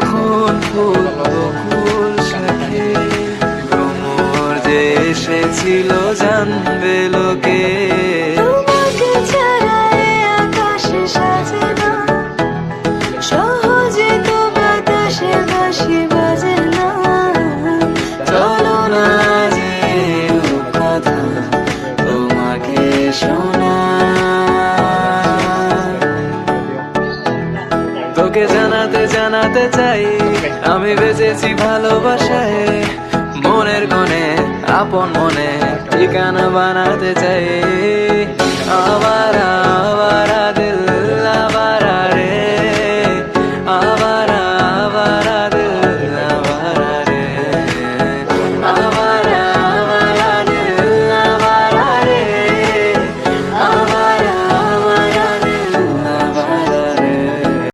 যখন ফুল বকুল শাখে ভ্রমর যে এসেছিল জানবে লোকে। তোমাকে ছাড়া এ আকাশ সাজে না, সহজে তো বাতাসে বাঁশি বাজে না। চলো না যে কথা তোমাকে শোনা, তোকে জানাতে জানাতে চাই আমি বেঁচেছি ভালোবাসায়। মনের কোণে আপন মনে ঠিকানা বানাতে চাই। আমার